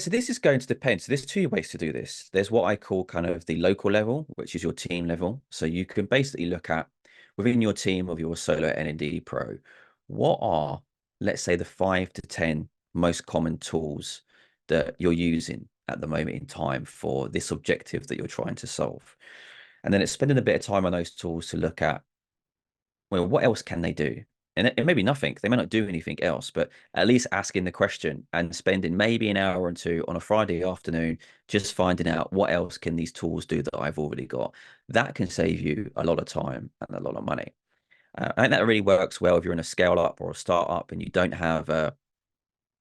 So this is going to depend. So there's two ways to do this. There's what I call kind of the local level, which is your team level. So you can basically look at within your team of your Solo NND Pro, what are, let's say, the 5 to 10 most common tools that you're using at the moment in time for this objective that you're trying to solve. And then it's spending a bit of time on those tools to look at, well, what else can they do? And it may be nothing. They may not do anything else, but at least asking the question and spending maybe an hour or two on a Friday afternoon just finding out what else can these tools do that I've already got. That can save you a lot of time and a lot of money. I think that really works well if you're in a scale up or a startup and you don't have a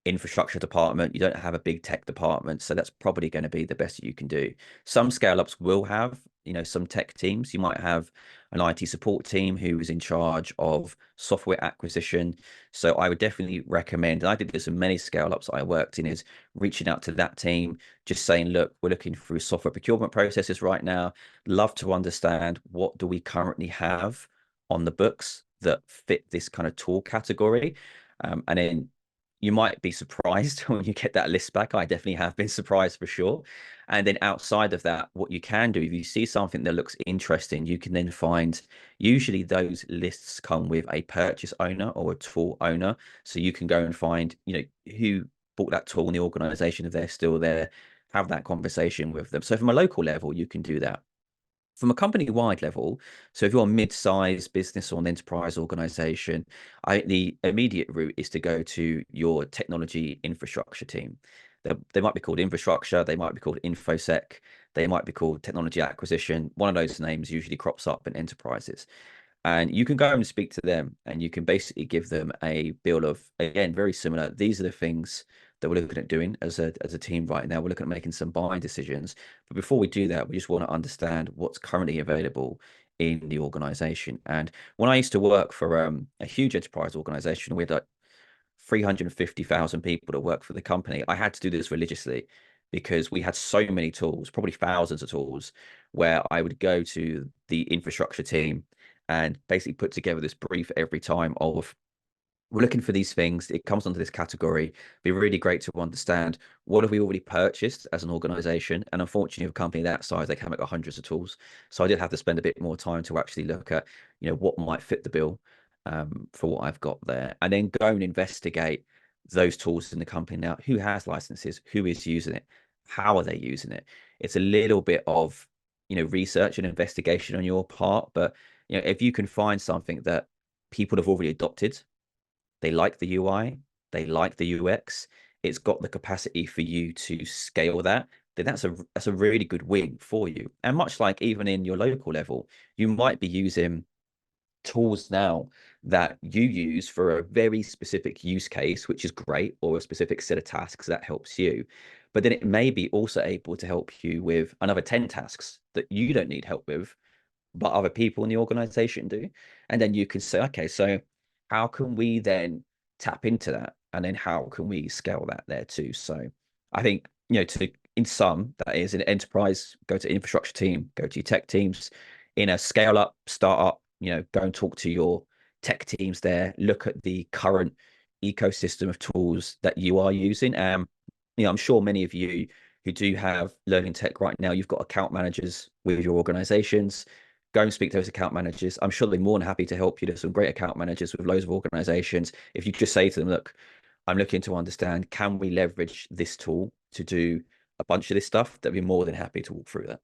infrastructure department, you don't have a big tech department, so that's probably going to be the best you can do. Some scale ups will have, some tech teams. You might have an IT support team who is in charge of software acquisition. So I would definitely recommend, and I did this in many scale ups I worked in, is reaching out to that team, just saying, look, we're looking through software procurement processes right now. Love to understand what do we currently have on the books that fit this kind of tool category. And then you might be surprised when you get that list back. I definitely have been surprised for sure. And then outside of that, what you can do, if you see something that looks interesting, you can then find, usually those lists come with a purchase owner or a tool owner. So you can go and find, who bought that tool in the organization, if they're still there, have that conversation with them. So from a local level, you can do that. From a company-wide level, so if you're a mid-sized business or an enterprise organization, the immediate route is to go to your technology infrastructure team. They might be called infrastructure, they might be called infosec, they might be called technology acquisition. One of those names usually crops up in enterprises. And you can go and speak to them and you can basically give them a bill of, again, very similar. These are the things that we're looking at doing as a team right now. We're looking at making some buying decisions. But before we do that, we just want to understand what's currently available in the organization. And when I used to work for a huge enterprise organization, we had like 350,000 people that work for the company. I had to do this religiously because we had so many tools, probably thousands of tools, where I would go to the infrastructure team and basically put together this brief every time of, we're looking for these things. It comes onto this category. It'd be really great to understand what have we already purchased as an organization. And unfortunately, a company that size, they can make hundreds of tools. So I did have to spend a bit more time to actually look at, what might fit the bill for what I've got there, and then go and investigate those tools in the company now. Who has licenses? Who is using it? How are they using it? It's a little bit of, research and investigation on your part, but if you can find something that people have already adopted, they like the UI, they like the UX, it's got the capacity for you to scale that, then that's a really good win for you. And much like even in your local level, you might be using tools now that you use for a very specific use case, which is great, or a specific set of tasks that helps you. But then it may be also able to help you with another 10 tasks that you don't need help with, but other people in the organization do. And then you can say, okay, so how can we then tap into that? And then how can we scale that there too? So I think, in sum, that is an enterprise, go to infrastructure team, go to your tech teams. In a scale up, startup, go and talk to your tech teams there, look at the current ecosystem of tools that you are using. I'm sure many of you who do have learning tech right now, you've got account managers with your organizations. Go and speak to those account managers. I'm sure they're more than happy to help you. There's some great account managers with loads of organizations. If you just say to them, look, I'm looking to understand, can we leverage this tool to do a bunch of this stuff? They'd be more than happy to walk through that.